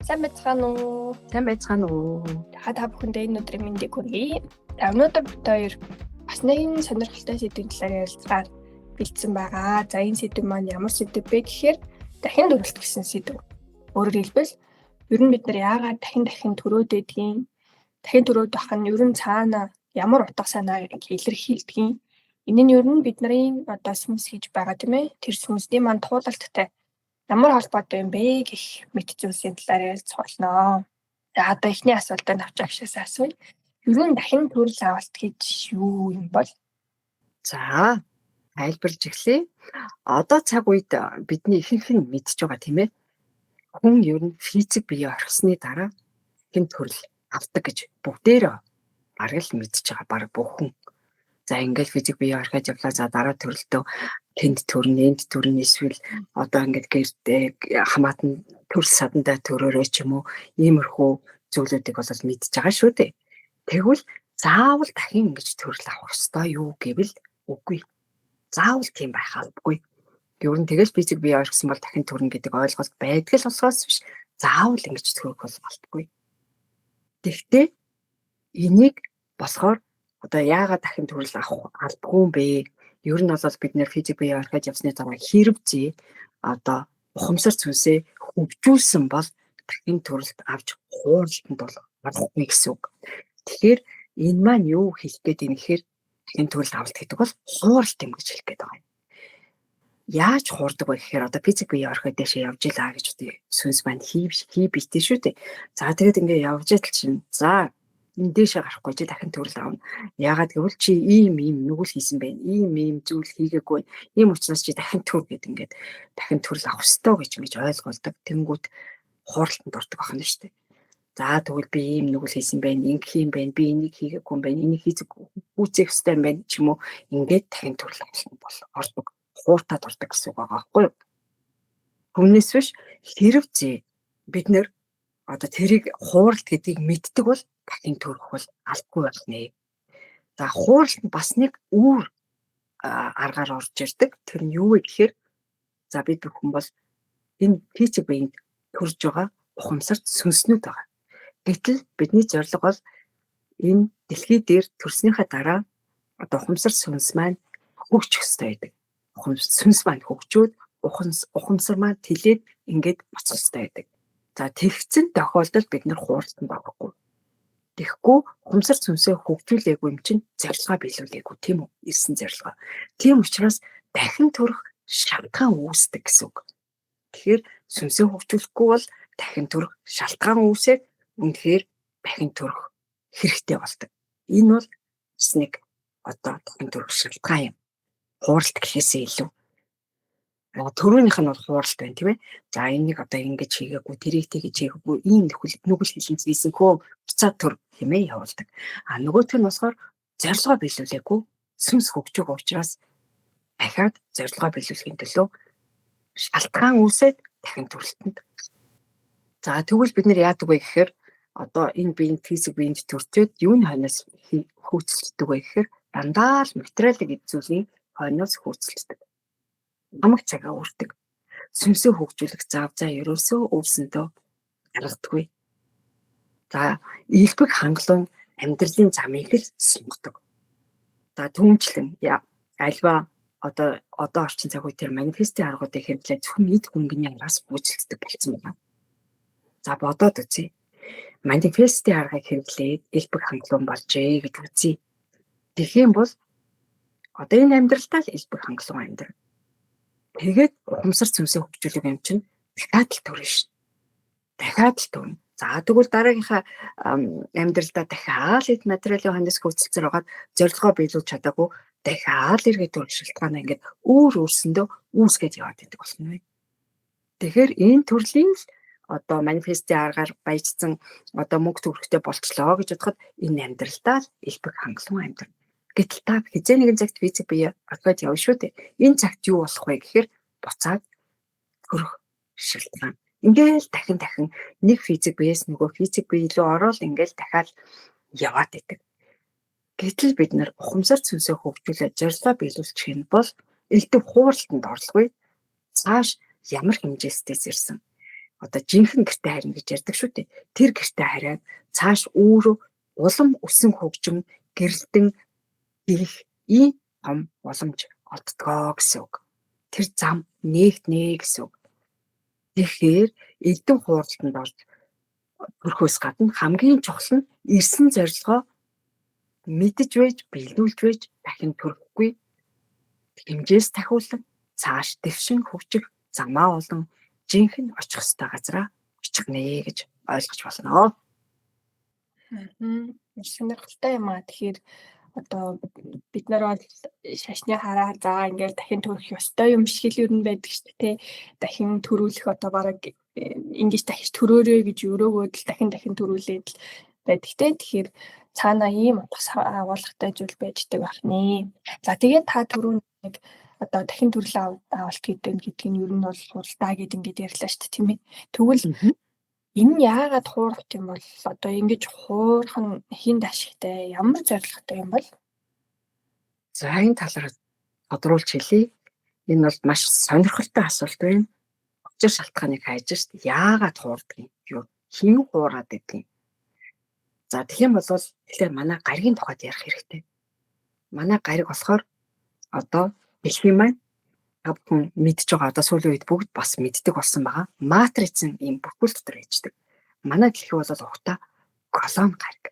Сайн байцгаана уу? Сайн байцгаана уу? Та бүхэндээ энэ өдрийн мэндийг хүргэе. Өнөөдөр бид хоёр бас нэгэн сонирхолтой сэдвийн талаар ярилцахаар бэлдсэн байгаа. За энэ сэдв маань ямар сэдв бэ гэхээр дахин төрөлт гэсэн сэдв. Өөрөөр хэлбэл ер нь бид нар яагаад дахин төрөөд байдгийг, дахин төрөөд байх нь ер нь цаана ямар утга санааг илэрхийлдэг. Энэ нь ер нь бидний одоо сүнс хийж байгаа тийм ээ. Тэр сүнсний маань туулалттай ямар холбоотой юм бэ гэх мэт зүйлсийн талаар ярилцах болно. За одоо эхний асуултаа навч агшаас асууя. Ер нь дахин төрөл авалт гэж юу юм бол? За тайлбарлаж эхлэе. Одоо цаг үед бидний ихэнх нь мэдж байгаа тийм ээ. Хүн ер нь физик бие орхисны дараа дахин төрөл авдаг гэж бүгдээрээ бараг л мэдж байгаа бараг бүх хүн. За ингээд физик бие орхиод явлаа. За дараа төрөлтөө тэнд төрнө, энд төрнө, эсвэл одоо ингээд гэртээ хамаатан төрөл садандаа төрөөрөө ч юм уу иймэрхүү зүйлүүдийг бол мэдж байгаа шүү дээ. Тэгвэл заавал дахин ингэж төрөл авах ёстой юу гэвэл үгүй. Заавал тийм байх албагүй. Ер нь тэгэл физик бие орхисон бол дахин төрнө гэдэг ойлголт байдаг л болохоос биш заавал ингэж төрөх бол болтгүй. Тэгвэл энийг болохоор одоо яагаад дахин төрөл авах албагүй юм бэ? Ер нь бол бид нэр физик бие орхиод явсны дараа хэрэгцээ одоо ухамсар сүнсээ хөгжүүлсэн бол дахин төрөлт авч хууралтанд бол болохгүй гэсэн үг. Тэгэхээр энэ маань юу хэлэх гээд юм гэхээр дахин төрөлт авалт гэдэг бол хууралт юм гэж хэлэх гээд байгаа юм. Яаж хуурдаг вэ гэхээр одоо физик бие орхиод дэшээ явж илаа гэж сүнс маань хий битээ шүү дээ. За тэгээд ингээд явж идэл чинь за энэ дэшээ гарахгүй чи дахин төрөл аавна. Яагаад гэвэл чи ийм нүгэл хийсэн байх. Ийм зүйл хийгээгүй. Ийм учраас чи дахин төр гэд ингээд дахин төрөл авах ёстой гэж ойлгуулдаг. Тэнгүүт хууралтанд ордог байна шүү дээ. За тэгвэл би ийм нүгэл хийсэн байх, ингэх юм байна. Би энийг хийгээгүй юм байна. Энийг хийх үүсэх ёстой юм байна ч юм уу. Ингээд дахин төрөл авах бол ордог. Хууртаад ордог гэсэн үг байгаа байхгүй юу? Өмнөөс биш хэрэгцээ бид нэр одоо тэрийг хууралт гэдгийг мэддэг бол дахин төрөх бол албагүй байна. За хууралт нь бас нэг өөр аргаар орж ирдэг. Тэр нь юу вэ гэхээр за бид бүхэн бол энэ физик биеинд төрж байгаа ухамсарт сүнснүүд байгаа. Гэтэл бидний зорилго бол энэ дэлхий дээр төрснийхаа дараа одоо ухамсар сүнс маань хөгжих ёстой байдаг. Сүнс маань хөгжөөд ухамсар маань тэлээд ингээд буцах ёстой байдаг. За тэгсэн тохиолдолд бид нэр хууралтанд орохгүй. Тэгэхгүй ухамсар сүнсээ хөгжүүлээгүй юм чинь зорилгоо биелүүлээгүй тийм үү? Ирсэн зорилгоо. Тийм учраас дахин төрөх шалтгаан үүсдэг гэсэн үг. Тэгэхээр сүнсээ хөгжүүлэхгүй бол дахин төрөх шалтгаан үүсээд үнэхээр дахин төрөх хэрэгтэй болдог. Энэ бол нэг одоо дахин төрөх шалтгаан юм. Хууралт гэхээсээ илүү. Төрөөнийх нь бол хууралт байна тийм ээ. За энийг одоо ингэж хийгээгүй, тэрийг тэгж хийгээгүй, ийм нүгэл хийсэн хөө буцаад төр хэмээн явуулдаг. Нөгөөх нь болохоор зорилгоо биелүүлээгүй сүнс хөгжөг учраас дахиад зорилгоо биелүүлэхийн төлөө шалтгаан үүсээд дахин төрөлтөнд. За тэгвэл бид нэр яадаг вэ гэхээр одоо энэ биеийн физик биеинд төрчөөд юуны хойноос хөөцөлддөг вэ гэхээр дандаа л материалын зүйлийн хойноос хөөцөлддөг. Амаг цагаа үрдэг. Сүнсээ хөгжүүлэх зав заа ерөөсөө өвсөндөө гаргадаггүй. За илбэг хангалуун амьдралын замыг л сонгодог. За түүнчлэн альва одоо орчин цаг үе тэр манифестийн аргуудыг хэрэглээд зөвхөн эд хөнгөний араас гүйцэлддэг болсон байна. За бодоод үзье. Манифестийн аргыг хэрэглээд илбэг хангалуун болжээ гэж үзье. Тэгэх юм бол одоо энэ амьдралдаа л илбэг хангалуун амьдрал. Тэгээд ухамсар сүнсээ хөгжүүлэх юм чинь дахиад л төрнө шүү. Дахиад л төрнө. За тэгвэл дараагийнхаа амьдралдаа дахиад эд материалын хойноос хөөцөлцөр байгаад зорилгоо биелүүлж чадаагүй дахиад л эргээд төрөх шалтгаанаа ингээд өөрсөндөө үүсгэж яваад байдаг болно вэ. Тэгэхээр энэ төрлийн одоо манифестийн аргаар баяжсан одоо мөнгө төгрөгтэй болчлоо гэж бодоход энэ амьдралдаа л илбэг хангалуун амьдрал. Гэтэл та хизээ нэгэн цагт физик бие орхиод явна шүү дээ. Энэ цагт юу болох вэ гэхээр буцаад төрөх шалтгаан. Ингээл дахин нэг физик биеэс нөгөө физик бие рүү ороод ингээл дахиад яваад байдаг. Гэтэл бид нар ухамсар сүнсээ хөгжүүлээд зорилгоо биелүүлчих юм бол элдв хууралтанд орлогүй. Цааш ямар хэмжээстэйс ирсэн одоо жинхэнэ гэртээ харина гэж ярьдаг шүү дээ. Тэр гэртээ хараад цааш өөрөө улам өсөн хөгжим гэрэлтэн ирэх ийм том боломж олддгоо гэсэн үг. Тэр зам нээгтнэ гэсэн үг. Тэгэхээр элдэн хууралтанд орж төрөхөөс гадна хамгийн чухал нь ирсэн зорилгоо мэдэж байж, биелүүлж байж дахин төрөхгүй хэмжээс тахиулан цааш дэвшин хөгжих замаа олон жинхэнэ очих ёстой газараа очих нэ гэж ойлгож болно. Сонирхолтой юм аа. Тэгэхээр одоо бид нар бол шашны хараа заа ингээд дахин төрөх ёстой юм шиг л ер нь байдаг шүү дээ. Дахин төрүүлэх одоо бараг ингэж дахиж төрөөрэй гэж өрөөгөөд л дахин төрүүлээд л байдаг те. Тэгэхээр цаана ийм агуулгатай зүйл байждаг байх нэ. За тэгээд та түрүүн нэг одоо дахин төрөл авалт гэдэг нь ер нь бол хуралдаа гэдэг ингээд ярьлаа шүү дээ тийм ээ. Тэгвэл энэ нь яагаад хуурах юм бол одоо ингэж хуурах нь хинд ашигтай ямар зорилготой юм бол? За энэ талаар тодруулж хэлье. Энэ бол маш сонирхолтой асуулт байна. Учир шалтгааныг хайж шүү дээ. Яагаад хуурдаг юм? Хэн хуураад байдгийг. За тэгэх юм бол тэгэхээр манай гаригийн тухайд ярих хэрэгтэй. Манай гариг болохоор одоо дэлхийн маань бүхэн мэдж байгаа одоо сүүлийн үед бүгд бас мэддэг болсон байгаа. Матрицын ийм бүрхүүл дотор ээждэг. Манай дэлхий бол ухта колон гариг.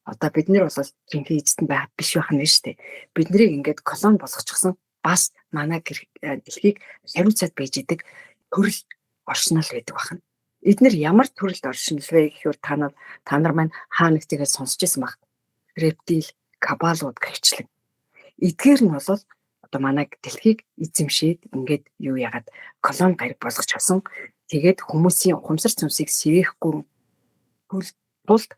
Одоо бид нар бол жинхэнэ эзэд байх биш байх нь шүү дээ. Бид нарыг ингээд колон болгочихсон бас манай дэлхийг хариуцаад байж идэг төрөл оршнол байдаг байна. Эднэр ямар төрөлд оршинл вэ гэхээр та нар маань хаа нэгтэйгээ сонсч ирсэн баг. Рептил, кабалууд гэвчлэн. Эдгээр нь бол одоо манай дэлхийг эзэмшээд ингээд юу яагаад колон гариг болгочихсон. Тэгээд хүмүүсийн ухамсар цөмсийг сэрээхгүй тулд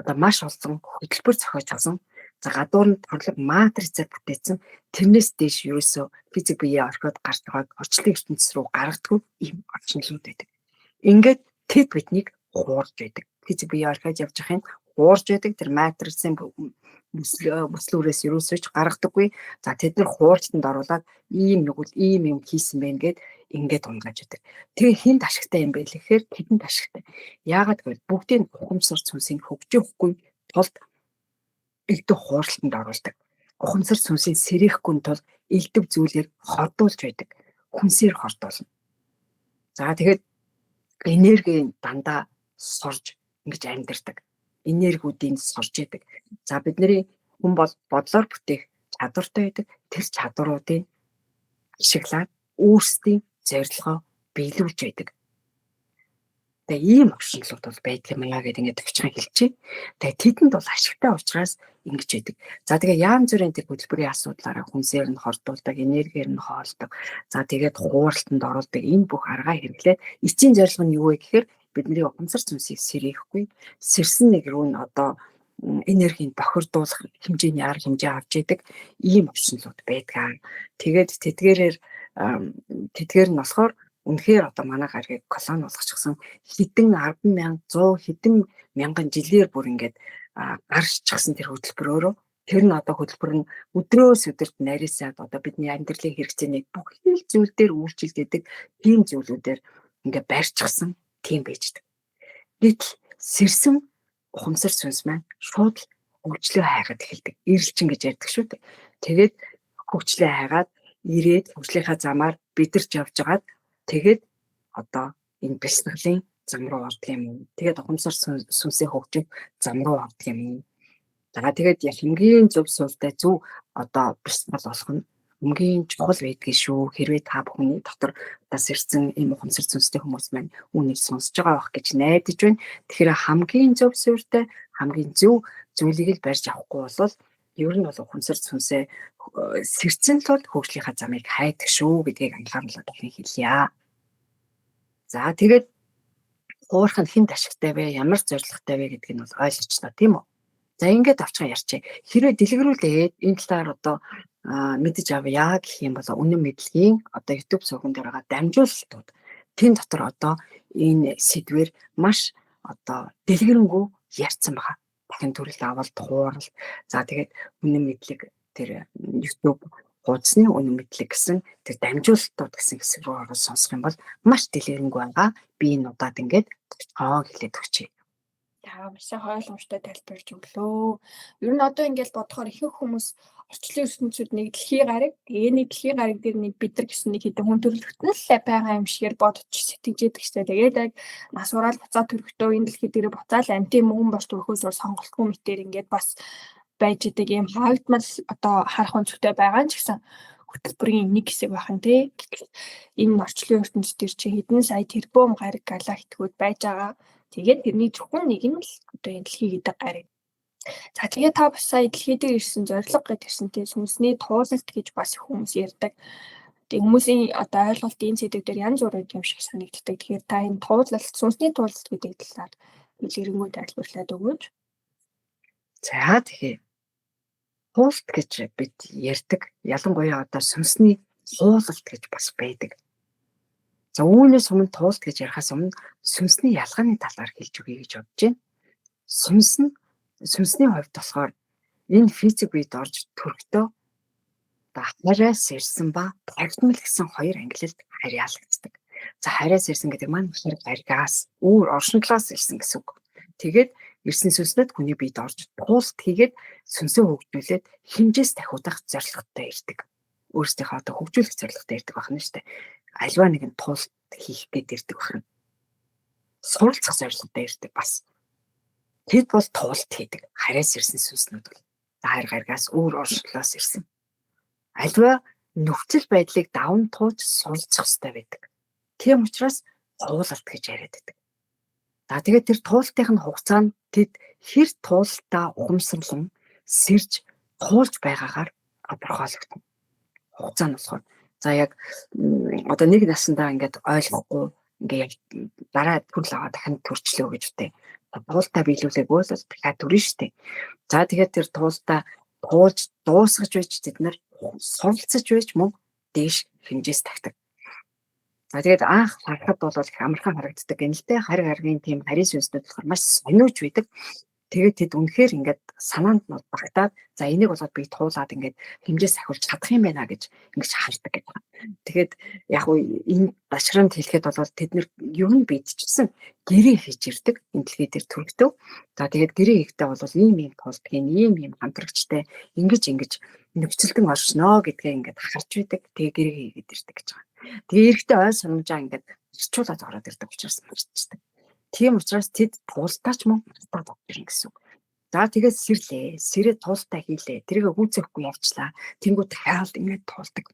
одоо маш олон хөтөлбөр зохиочихсон. За гадуур нь торлог матрицаар бүтээсэн. Тэрнээс дээш ерөөсөө физик биеэ орхиод гарч байгааг орчлын ертөнцийн рүү гаргадаг ийм орчнолууд байдаг. Ингээд тэд биднийг хуурж байдаг. Физик биеэ орхиод явж байхын хуурж байдаг. Тэр матрицын бүслүүрээс ерөөсөө ч гаргадаггүй. За тэд нар хууралтанд оруулаад ийм юм хийсэн байх гээд ингээд унгааж байдаг. Тэгээ хинт ашигтай юм бэ гэхээр тэдэнд ашигтай. Яагаад гэвэл бүгдийн ухамсар цүнсийг хөгжөөхгүй тулд элдв хууралтанд оруулдаг. Ухамсар цүнсийг сэрээхгүй тул элдв зүйлээр хордуулж байдаг. Хүнсээр хордуулна. За тэгээд энерги дандаа сорж ингэж амьдэрдэг. Энергиудын сорж идэг. За бидний хүн бол бодлоор бүтээх чадвартай байдаг. Тэр чадваруудыг ашиглаад өөрсдийн зорилгоо биелүүлж байдаг. Тэгээ ийм оршинлууд бол байдаг юм аа гэдэг ингээд төвчхан хэлчихье. Тэгээ тэдэнд бол ашигтай учраас ингэж байдаг. За тэгээ янз бүрийн тэр хөтөлбөрийн асуудлаараа хүнсээр нь хордуулдаг, энергиэр нь хоолдог. За тэгээд хууралтанд оруулдаг энэ бүх аргаа хэрэглээд эцсийн зорилго нь юу вэ гэхээр бидний ухамсар цүнсийг сэрээхгүй, сэрсэн нэг рүү нь одоо энергийг бохирдуулах хэмжээний арга хэмжээ авч идэг ийм орчнолууд байдаг. Тэгээд тэдгээр нь болохоор үнэхээр одоо манай гаригийг колон болгочихсон хэдэн 10,000, 100 хэдэн мянган жилээр бүр ингээд гарччихсан тэр хөтөлбөрөөрөө тэр нь одоо хөтөлбөр нь өдрөөс өдөрт нарийсаад одоо бидний амьдралын хэрэгцээний бүх зүйл дээр үйлчилдэг тийм зүйлүүдээр ингээд барьчихсан тийм байждаг. Гэтэл сэрсэн ухамсар сүнс маань шууд хөгжлөө хайгаад эхэлдэг. Ирэлчин гэж ярьдаг шүү дээ. Тэгээд хөгжлөө хайгаад ирээд хөгжлийнхаа замаар бидэрч явж байгаад тэгээд одоо энэ бэлсгэлэн зам руу ордог юм. Тэгээд ухамсар сүнсээ хөгжих зам руу ордог юм. За тэгээд хамгийн зөв сүлдээ зөв одоо бэлсгэл болох нь хамгийн чухал байдгийг шүү. Хэрвээ та бүхний дотор бас ирсэн ийм ухамсар сүнстэй хүмүүс маань үүнийг сонсож байгаа байх гэж найдаж байна. Тэгэхээр хамгийн зөв сүлдээ, хамгийн зөв зүйлийг л барьж авахгүй бол ер нь бол ухамсар сүнсээ сэрцэн тул хөгжлийнхаа замыг хайдаг шүү гэдгийг анхааруулаад дахин хэлье. За тэгээд хуурах нь хинт ашигтай вэ? Ямар зорилготой вэ гэдгийг нь бол ойлгочлаа тийм үү? За ингээд авчгаа ярьчээ. Хэрвээ дэлгэрүүлээд энэ талаар одоо мэдэж авъя гэх юм бол үнэн мэдлэгийн одоо YouTube сувган дээр байгаа дамжуулалтууд тэн дотор одоо энэ сэдвэр маш одоо дэлгэрэнгүй ярьсан байгаа. Дахин төрөл авалт хуурал. За тэгээд үнэн мэдлэг тэр YouTube хуудасны үнэн мэдлэг гэсэн тэр дамжуулалтууд гэсэн хэсэг рүү ороод сонсох юм бол маш дэлгэрэнгүй байгаа. Би энэ удаад ингээд тоо хэлээд өгчээ. За маш сайн ойлгомжтой тайлбарж өглөө. Ер нь одоо ингээд бодохоор ихэнх хүмүүс орчлон ертөнцид нэг дэлхийн гариг, тэгээ нэг дэлхийн гариг дээр нэг бид нар гэсэн нэг хэдэн хүн төрөлхтөн л байгаа юм шигээр бодож сэтгэж яадаг ч тэгээд яг нас ураад буцаа төрөхдөө энэ дэлхий дээр буцаал амтын мөн бос төрөхөөс сонголтгүй мэтээр ингээд бас байж идэг юм хаагдмал одоо харах үнцтэй байгаа ч гэсэн хөтөлбөрийн нэг хэсэг байна тий. Гэтэл энэ орчлон ертөнцид төр чи хэдэн сая тэрбум гариг галактикууд байж байгаа. Тэгээд тэрний зөвхөн нэг нь л одоо энэ дэлхий гэдэг гариг. За тэгээд та бас сая дэлхий дээр ирсэн зорилго гэдгсэн тий сүнсний туулалт гэж бас их хүмүүс ярьдаг. Тэг хүмүүсийн одоо ойлголт энэ сэдв дээр янз бүр юм шиг санагддаг. Тэгэхээр та энэ туулалт сүнсний туулалт гэдэг талаар дэлгэрэнгүй тайлбарлаад өгөөч. За тэгэхээр туулалт гэж бид ярьдаг. Ялангуяа одоо сүнсний туулалт гэж бас байдаг. За үүнээс өмнө туулалт гэж ярихаас өмнө сүнсний ялгааны талаар хэлж өгье гэж бодож байна. Сүнсний хувьд болохоор энэ физик үед орж төрөхдөө хараас ирсэн ба тогтмол гэсэн хоёр ангилалд харьяалагддаг. За хараас ирсэн гэдэг маань гаригаас өөр оршин талаас ирсэн гэсэн үг. Тэгээд ирсэн сүнснэд хүний биед орж туулалт хийгээд сүнсээ хөгжүүлээд хэмжээс дахиудах зорилготой ирдэг. Өөрсдийнхөө одоо хөгжүүлэх зорилготой ирдэг байна шүү дээ. Альва нэгэн туулалт хийх гээд ирдэг байна. Суралцах зорилготой ирдэг бас. Тэд бол туулалт хийдэг. Хараас ирсэн сүнснүүд бол гаригаас өөр оршинлоос ирсэн. Альва нөхцөл байдлыг даван туулж суралцах хэрэгтэй байдаг. Тийм учраас туулалт гэж яриад байдаг. За тэгээд тэр туулалтын хугацаанд тэд хэр туулалтаа ухамсарлан сэрж туулж байгаагаар тодорхойлогдно. Хугацаа нь болохоор за яг одоо нэг насндаа ингээд ойлгохгүй ингээд дараа төрөл аваад дахин төрчлөө гэж үтэй. Туулалтаа биелүүлээгүй л дахиад төрнө штэ. За тэгээд тэр туулалтаа туулж дуусгаж байж тэд нар суралцаж байж мөн дээш хэмжээс тавьдаг. За тэгээд анх харахад бол их амархан харагддаг юм л дээ. Харин тийм харийн сүнснүүд болохоор маш сониуч байдаг. Тэгээд тэд үнэхээр ингээд санаанд нь багтаад за энийг болоод би туулаад ингээд хэмжээс ахиулж чадах юм байна гэж ингэж хардаг гэдэг. Тэгээд яг уу энэ башранд хэлэхэд бол тэд нэр ер нь бидчихсэн гэрээ хийж ирдэг энэ дэлхий дээр төрөлтөө. За тэгээд гэрээ хийхдээ бол ийм туулдаг ийм хамтрагчтай ингэж нөхцөлтөн оршноо гэдгээ ингээд харж байдаг. Тэгээ гэрээ хийгээд ирдэг гэж байна. Тэгээ эрэхтэй ой санамжаа ингээд ирчүүлээд ороод ирдэг учраас марчдаг. Тийм учраас тэд туултаач мөн таад ирнэ гэсэн үг. За тэгээд сэрлээ. Сэрээ туултаа хийлээ. Тэрийг гүйцэхгүй явчлаа. Тэнгүүд хаалт ингээд туулдаг.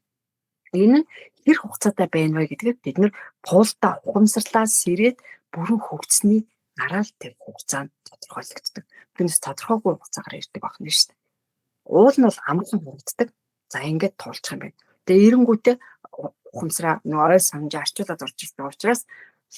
Энэ нь хэр хугацаатай байна вэ гэдгээр бид нэр туултаа ухамсарлаа сэрээд бүрэн хөгжсөний дараа л тэр хугацаанд тодорхойлогддог. Түүнээс тодорхойгүй хугацаагаар ирдэг байна шүү дээ. Уул нь бол амархан хүрддэг. За ингээд туулчих юм байна. Тэгээ эренгүүтээ ухамсараа нөрөө санджаа арчуулаад орж ирсэн учраас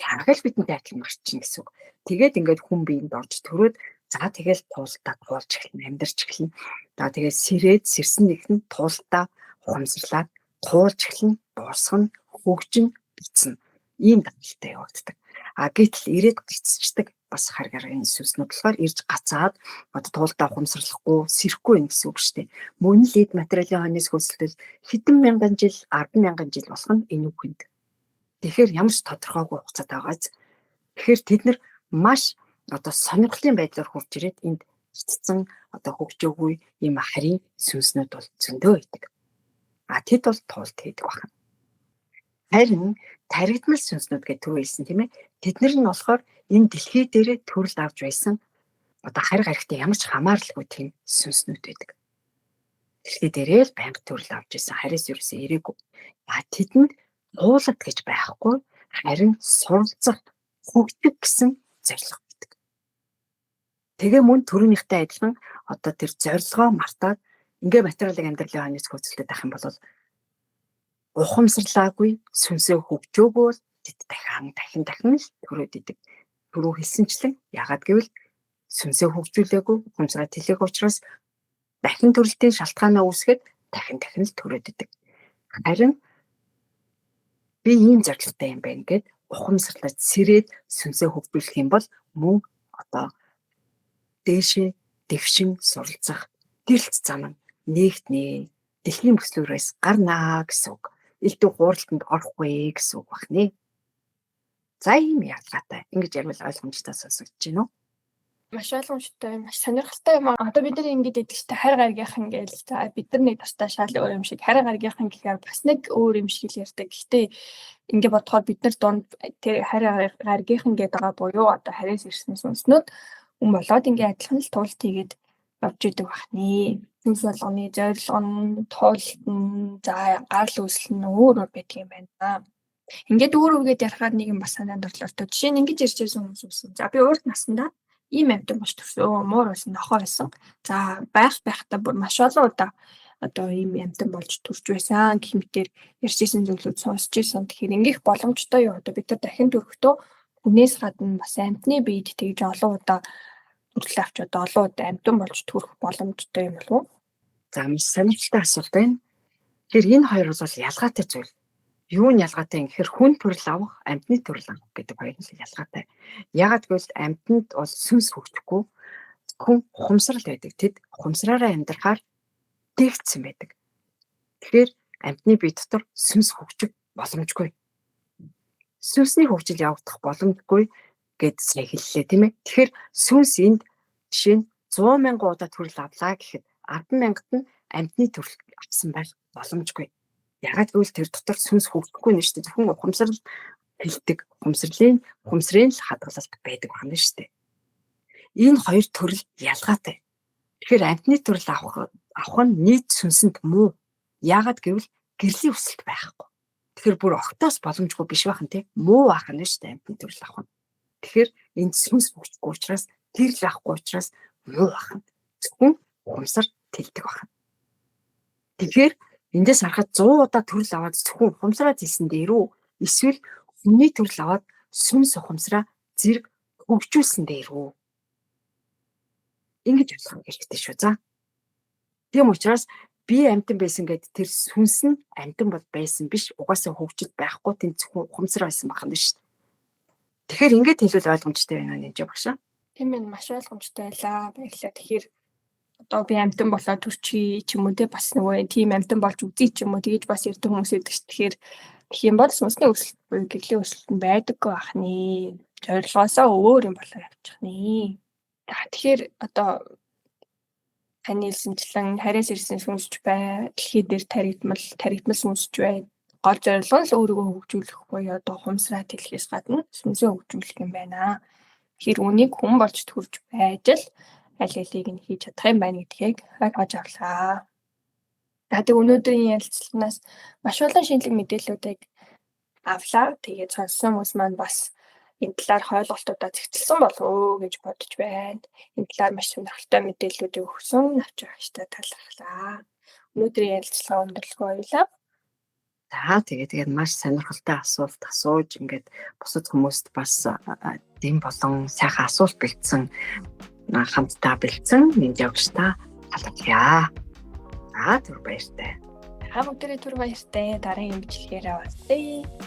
яг л бидэнтэй адилхан марчин гэсэн үг. Тэгээд ингээд хүн биеинд орж төрөөд за тэгэл туултаа туулж эхэлнэ, амьдарч эхэлнэ. За тэгээд сэрээд сэрсэн нэг нь туултаа ухамсарлаад туулж эхэлнэ, дуусгана, хөгжин, бицнэ. Ийм дагуултай явагддаг. Гэтэл ирээд гацчихдаг бас харгаргийн сүнснүүд болохоор ирж гацаад одоо туултаа ухамсарлахгүй, сэрэхгүй юм гэсэн үг шүү дээ. Мөн л эд материалын хойноос хөлсөлтөл хэдэн мянган жил, 10,000 жил болох нь энэ үгэнд. Тэгэхээр ямар ч тодорхойгүй хугацаатай байгааз. Тэгэхээр тэд нар маш одоо сонирхлын байдлаар хурж ирээд энд хитцэн одоо хөгжөөгүй ийм харийн сүнснүүд бол зөндөө байдаг. Тэд бол туулт хийдэг байна. Харин таригдмал сүнснүүд гэж түрүү хэлсэн тийм ээ. Тэд нар нь болохоор энэ дэлхий дээрээ төрөл авч байсан одоо хариг харигтай ямар ч хамааралгүй тийм сүнснүүд байдаг. Дэлхий дээрээ л байнга төрөл авч байсан хариас ерөөсөө ирээгүй. Тэдэнд туулалт гэж байхгүй харин суралцах хөгжих гэсэн зорилго байдаг. Тэгээ мөн төрөнийхтэй адилхан одоо тэр зорилгоо мартаад ингээ материалын амьдралын хойноос хөөцөлдөд байх юм бол ухамсарлаагүй сүнсээ хөгжөөгөө л тэд дахин л төрөөд идэг. Түрүү хэлсэнчлэн яагаад гэвэл сүнсээ хөгжүүлээгүй ухамсараа тэлээх учраас дахин төрөлтийн шалтгаанаа үүсгээд дахин л төрөөд идэг. Харин би ийм зорилготой юм байна гэд ухамсарлаж сэрээд сүнсээ хөгжүүлэх юм бол мөн одоо дээшээ дэвшин суралцах гэрэлт зам нь нээгтнээ. дэлхийн бүслүүрээс гарнаа гэсэн үг. Элдв хууралтанд орохгүй гэсэн үг байна. За ийм ялгаатай. Ингэж ярил ойлгомжтой сонсогдож байна уу? Маш ойлгомжтой, маш сонирхолтой юм. Одоо бид нар ингэж яддаг чинь харь гаргийнхан гээл. За бид нар нэг тустай шал өөр юм шиг харь гаргийнхан гэхээр бас нэг өөр юм шиг л ярьдаг. Гэхдээ ингэ бодохоор бид нар донд тэр харь гаргийнхан гэдэг байгаа буюу одоо харьяас ирсэн сүнснүүд хүн болоод ингэ адилхан л туулт хийгээд явж идэг бахны. Сүнс болгоны зорилго нь, туулт нь, за гарал үүсэл нь өөр байдаг юм байна. Ингээд өөр үргээд ярахаар нэг юм бас санаанд орлоо. Жишээ нь ингэж ирж байсан хүмүүс үсэн. За би урд наснда ийм амьтан болж төрсөн. Муур байсан, нохоо байсан. За байхдаа бүр маш олон удаа одоо ийм амьтан болж төрж байсан гэх мэтээр ярьжсэн зүйлүүд сонсч ирсэн. Тэгэхээр ингээх боломжтой юу? Одоо бид нар дахин төрөхдөө хүнээс гадна бас амьтны биед тэгж олон удаа төрөл авч одоо олон удаа амьтан болж төрөх боломжтой юм болов уу? За маш сонирхолтой асуулт байна. Тэгэхээр энэ хоёр бол ялгаатай зүйл. Юу нь ялгаатай юм гэхээр хүн төрөл авах, амьтны төрөл авах гэдэг хоёр нь ялгаатай. Ягаад гэвэл амьтанд бол сүнс хөгжихгүй хүн ухамсарал байдаг. Тэд ухамсараараа амьдрахаар дээгцсэн байдаг. Тэгэхээр амьтны бие дотор сүнс хөгжих боломжгүй. Сүнсний хөгжил явагдах боломжгүй гэд сая хэллээ тийм ээ. Тэгэхээр сүнс энд жишээ нь 100,000 удаа төрөл авлаа гэхэд 10,000-т нь амьтны төрөл авсан байх боломжгүй. Ягаад гэвэл тэр дотор сүнс хөгжихгүй нь шүү дээ. Зөвхөн ухамсарал хэлдэг, ухамсрын л хадгалалт байдаг байна шүү дээ. Энэ хоёр төрөл ялгаатай. Тэгэхээр амьтны төрөл авах нь нийт сүнсэнд муу. Ягаад гэвэл гэрлийн өсөлт байхгүй. Тэгэхээр бүр огтоос боломжгүй биш байх нь тийм муу байх нь шүү дээ амьтны төрөл авах нь. Тэгэхээр энд сүнс хөгжихгүй учраас тэрл авахгүй учраас муу байх нь. Зөвхөн ухамсар тэлдэг байх нь. Тэгэхээр эндээс харахад 100 удаа төрөл аваад зөвхөн ухамсараа зэлсэн дээр үү эсвэл хүний төрөл аваад сүнс ухамсараа зэрэг хөгжүүлсэн дээр үү? Ингэж ойлгох хэрэгтэй шүү. За. Тийм учраас би амьтан байсан гэдэг тэр сүнс нь амьтан бол байсан биш. Угаасаа хөгжил байхгүй тийм зөвхөн ухамсар байсан байх нь шүү. Тэгэхээр ингэж хэлвэл ойлгомжтой байна нэ багшаа. Тийм ээ маш ойлгомжтой байлаа. Баярлалаа. Тэгэхээр одоо би амьтан болоод төрчий ч юм уу те бас нөгөө тийм амьтан болж үзье ч юм уу тэгэж бас ярьдаг хүмүүс байдаг ш. Тэгэхээр гэх юм бол сүнсний өсөлт буюу гэрлийн өсөлт нь байдаггүй бахны. Зорилгоосоо өөр юм болоо явчих нэ. Тэгэхээр одоо таны хэлсэнчлэн харьяас ирсэн сүнсч бай, дэлхий дээр таригдмал сүнсч бай. Гол зорилго нь л өөрийгөө хөгжүүлэх буюу одоо ухамсараа тэлхээс гадна сүнсээ хөгжүүлэх юм байна. Тэгэхээр үнийг хүн болж төрж байж л аль алийг нь хийж чадах юм байна гэдгийг ойлгож авлаа. Тэгээд өнөөдрийн ярилцлаганаас маш олон шинэлэг мэдээллүүдийг авлаа. Тэгээд сонссон хүмүүс маань бас энэ талаар ойлголтуудаа зэгцэлсэн болов уу гэж бодож байна. Энэ талаар маш сонирхолтой мэдээллүүдийг өгсөн авч байгаагчтай талархлаа. Өнөөдрийн ярилцлага өндөрлөгөө баярлалаа. За тэгээд маш сонирхолтой асуулт асууж ингээд бусад хүмүүст бас дэм болон сайхан асуулт бэлдсэн хамтдаа бэлдсэн нэг явагчтай талархъя. За түр баяртай. Бүгдээрээ түр баяртай. Дараагийн бичлэгээр уулзъя.